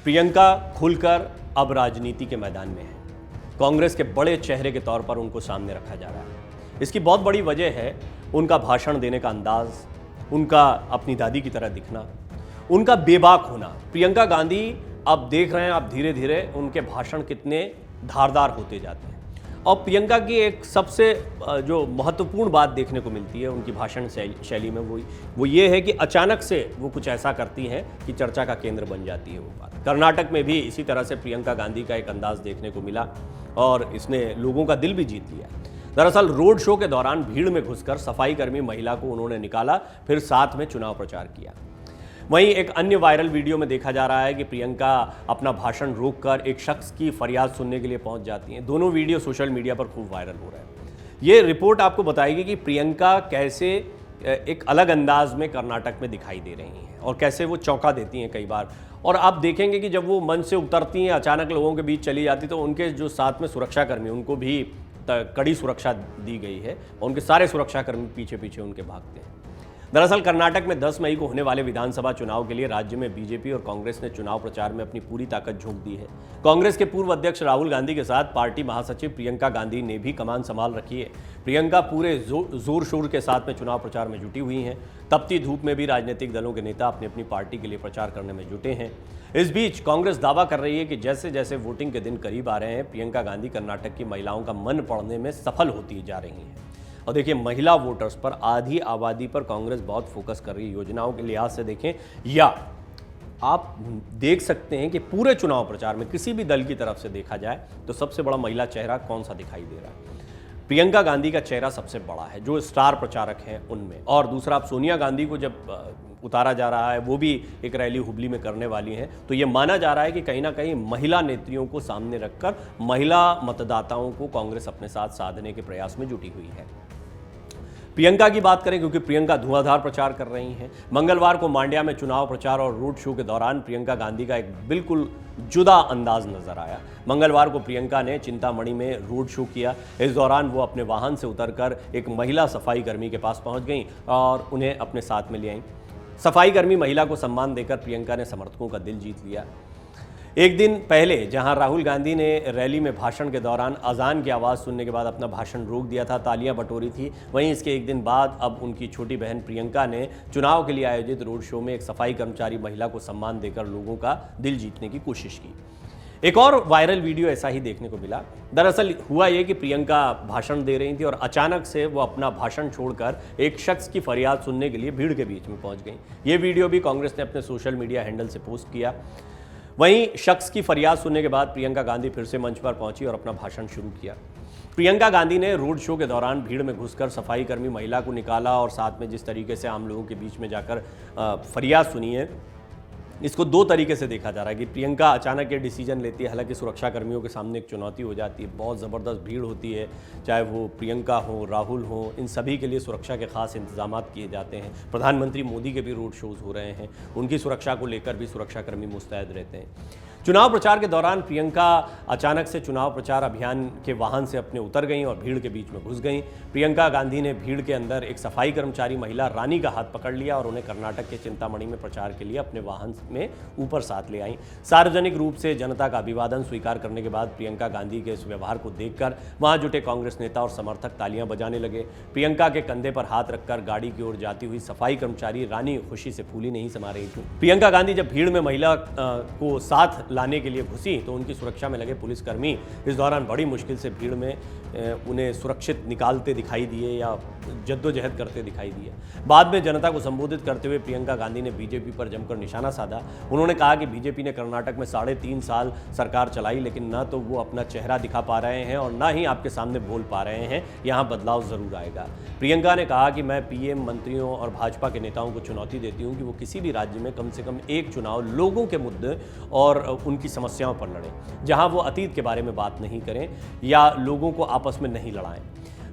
प्रियंका खुलकर अब राजनीति के मैदान में है। कांग्रेस के बड़े चेहरे के तौर पर उनको सामने रखा जा रहा है। इसकी बहुत बड़ी वजह है उनका भाषण देने का अंदाज, उनका अपनी दादी की तरह दिखना, उनका बेबाक होना। प्रियंका गांधी अब देख रहे हैं आप धीरे धीरे उनके भाषण कितने धारदार होते जाते हैं। और प्रियंका की एक सबसे जो महत्वपूर्ण बात देखने को मिलती है उनकी भाषण शैली में वो ये है कि अचानक से वो कुछ ऐसा करती हैं कि चर्चा का केंद्र बन जाती है वो बात। कर्नाटक में भी इसी तरह से प्रियंका गांधी का एक अंदाज देखने को मिला और इसने लोगों का दिल भी जीत लिया। दरअसल रोड शो के दौरान भीड़ में घुसकर सफाई कर्मी महिला को उन्होंने निकाला, फिर साथ में चुनाव प्रचार किया। वहीं एक अन्य वायरल वीडियो में देखा जा रहा है कि प्रियंका अपना भाषण रोककर एक शख्स की फरियाद सुनने के लिए पहुंच जाती हैं। दोनों वीडियो सोशल मीडिया पर खूब वायरल हो रहे हैं। ये रिपोर्ट आपको बताएगी कि प्रियंका कैसे एक अलग अंदाज में कर्नाटक में दिखाई दे रही हैं और कैसे वो चौंका देती हैं कई बार। और आप देखेंगे कि जब वो मंच से उतरती हैं, अचानक लोगों के बीच चली जाती, तो उनके जो साथ में सुरक्षाकर्मी उनको भी कड़ी सुरक्षा दी गई है और उनके सारे सुरक्षाकर्मी पीछे पीछे उनके भागते हैं। दरअसल कर्नाटक में 10 मई को होने वाले विधानसभा चुनाव के लिए राज्य में बीजेपी और कांग्रेस ने चुनाव प्रचार में अपनी पूरी ताकत झोंक दी है। कांग्रेस के पूर्व अध्यक्ष राहुल गांधी के साथ पार्टी महासचिव प्रियंका गांधी ने भी कमान संभाल रखी है। प्रियंका पूरे जोर शोर के साथ में चुनाव प्रचार में जुटी हुई हैं। तपती धूप में भी राजनीतिक दलों के नेता अपनी अपनी पार्टी के लिए प्रचार करने में जुटे हैं। इस बीच कांग्रेस दावा कर रही है कि जैसे जैसे वोटिंग के दिन करीब आ रहे हैं, प्रियंका गांधी कर्नाटक की महिलाओं का मन पड़ने में सफल होती जा रही हैं। और देखिए, महिला वोटर्स पर, आधी आबादी पर कांग्रेस बहुत फोकस कर रही है। योजनाओं के लिहाज से देखें या आप देख सकते हैं कि पूरे चुनाव प्रचार में किसी भी दल की तरफ से देखा जाए तो सबसे बड़ा महिला चेहरा कौन सा दिखाई दे रहा है? प्रियंका गांधी का चेहरा सबसे बड़ा है, जो स्टार प्रचारक हैं उनमें। और दूसरा, आप सोनिया गांधी को जब उतारा जा रहा है, वो भी एक रैली हुबली में करने वाली हैं, तो ये माना जा रहा है कि कहीं ना कहीं महिला नेत्रियों को सामने रखकर महिला मतदाताओं को कांग्रेस अपने साथ साधने के प्रयास में जुटी हुई है। प्रियंका की बात करें, क्योंकि प्रियंका धुआंधार प्रचार कर रही हैं। मंगलवार को मांड्या में चुनाव प्रचार और रोड शो के दौरान प्रियंका गांधी का एक बिल्कुल जुदा अंदाज नजर आया। मंगलवार को प्रियंका ने चिंतामणि में रोड शो किया। इस दौरान वो अपने वाहन से उतरकर एक महिला सफाई कर्मी के पास पहुंच गईं और उन्हें अपने साथ में ले आईं। सफाई कर्मी महिला को सम्मान देकर प्रियंका ने समर्थकों का दिल जीत लिया। एक दिन पहले जहां राहुल गांधी ने रैली में भाषण के दौरान अजान की आवाज़ सुनने के बाद अपना भाषण रोक दिया था, तालियां बटोरी थी, वहीं इसके एक दिन बाद अब उनकी छोटी बहन प्रियंका ने चुनाव के लिए आयोजित रोड शो में एक सफाई कर्मचारी महिला को सम्मान देकर लोगों का दिल जीतने की कोशिश की। एक और वायरल वीडियो ऐसा ही देखने को मिला। दरअसल हुआ ये कि प्रियंका भाषण दे रही थी और अचानक से वो अपना भाषण छोड़कर एक शख्स की फरियाद सुनने के लिए भीड़ के बीच में पहुंच गई। ये वीडियो भी कांग्रेस ने अपने सोशल मीडिया हैंडल से पोस्ट किया। वहीं शख्स की फरियाद सुनने के बाद प्रियंका गांधी फिर से मंच पर पहुंची और अपना भाषण शुरू किया। प्रियंका गांधी ने रोड शो के दौरान भीड़ में घुसकर सफाई कर्मी महिला को निकाला और साथ में जिस तरीके से आम लोगों के बीच में जाकर फरियाद सुनी है, इसको दो तरीके से देखा जा रहा है कि प्रियंका अचानक ये डिसीजन लेती है। हालांकि सुरक्षा कर्मियों के सामने एक चुनौती हो जाती है, बहुत ज़बरदस्त भीड़ होती है, चाहे वो प्रियंका हो, राहुल हो, इन सभी के लिए सुरक्षा के खास इंतजाम किए जाते हैं। प्रधानमंत्री मोदी के भी रोड शोज़ हो रहे हैं, उनकी सुरक्षा को लेकर भी सुरक्षाकर्मी मुस्तैद रहते हैं। चुनाव प्रचार के दौरान प्रियंका अचानक से चुनाव प्रचार अभियान के वाहन से अपने उतर गईं और भीड़ के बीच में घुस गईं। प्रियंका गांधी ने भीड़ के अंदर एक सफाई कर्मचारी महिला रानी का हाथ पकड़ लिया और उन्हें कर्नाटक के चिंतामणि में प्रचार के लिए अपने वाहन में ऊपर साथ ले आईं। सार्वजनिक रूप से जनता का अभिवादन स्वीकार करने के बाद प्रियंका गांधी के इस व्यवहार को देखकर वहां जुटे कांग्रेस नेता और समर्थक तालियां बजाने लगे। प्रियंका के कंधे पर हाथ रखकर गाड़ी की ओर जाती हुई सफाई कर्मचारी रानी खुशी से फूली नहीं समा रही थी। प्रियंका गांधी जब भीड़ में महिला को साथ लाने के लिए घुसी तो उनकी सुरक्षा में लगे पुलिसकर्मी इस दौरान बड़ी मुश्किल से भीड़ में उन्हें सुरक्षित निकालते दिखाई दिए या जद्दोजहद करते दिखाई दिए। बाद में जनता को संबोधित करते हुए प्रियंका गांधी ने बीजेपी पर जमकर निशाना साधा। उन्होंने कहा कि बीजेपी ने कर्नाटक में 3.5 साल सरकार चलाई, लेकिन न तो वो अपना चेहरा दिखा पा रहे हैं और न ही आपके सामने बोल पा रहे हैं। यहाँ बदलाव जरूर आएगा। प्रियंका ने कहा कि मैं पीएम, मंत्रियों और भाजपा के नेताओं को चुनौती देती हूँ कि वो किसी भी राज्य में कम से कम एक चुनाव लोगों के मुद्दे और उनकी समस्याओं पर लड़ें, जहां वो अतीत के बारे में बात नहीं करें या लोगों को आपस में नहीं लड़ाएं।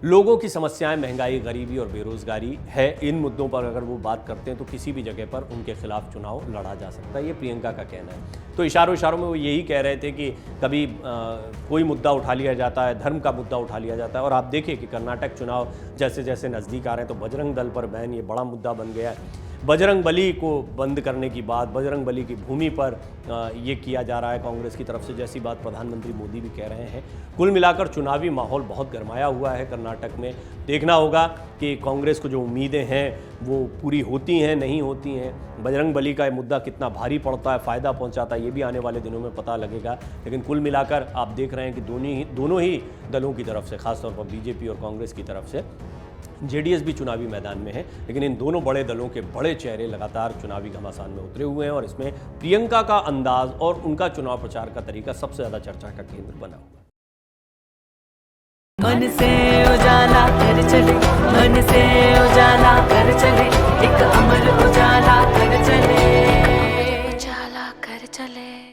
लोगों की समस्याएं महंगाई, गरीबी और बेरोजगारी है। इन मुद्दों पर अगर वो बात करते हैं तो किसी भी जगह पर उनके खिलाफ चुनाव लड़ा जा सकता है, ये प्रियंका का कहना है। तो इशारों में वो यही कह रहे थे कि कभी कोई मुद्दा उठा लिया जाता है, धर्म का मुद्दा उठा लिया जाता है। और आप देखिए कि कर्नाटक चुनाव जैसे जैसे नज़दीक आ रहे हैं तो बजरंग दल पर बैन ये बड़ा मुद्दा बन गया है। बजरंगबली को बंद करने की बात, बजरंगबली की भूमि पर ये किया जा रहा है कांग्रेस की तरफ से, जैसी बात प्रधानमंत्री मोदी भी कह रहे हैं। कुल मिलाकर चुनावी माहौल बहुत गरमाया हुआ है कर्नाटक में। देखना होगा कि कांग्रेस को जो उम्मीदें हैं वो पूरी होती हैं नहीं होती हैं। बजरंगबली का ये मुद्दा कितना भारी पड़ता है, फ़ायदा पहुंचाता है, ये भी आने वाले दिनों में पता लगेगा। लेकिन कुल मिलाकर आप देख रहे हैं कि दोनों ही दलों की तरफ से, खासतौर पर बीजेपी और कांग्रेस की तरफ से, जेडीएस भी चुनावी मैदान में है, लेकिन इन दोनों बड़े दलों के बड़े चेहरे लगातार चुनावी घमासान में उतरे हुए हैं और इसमें प्रियंका का अंदाज और उनका चुनाव प्रचार का तरीका सबसे ज़्यादा चर्चा का केंद्र बना हुआ है। मन से उजाला कर चले, मन से उजाला कर चले, एक अमर उजाला कर चले, उजाला कर चले।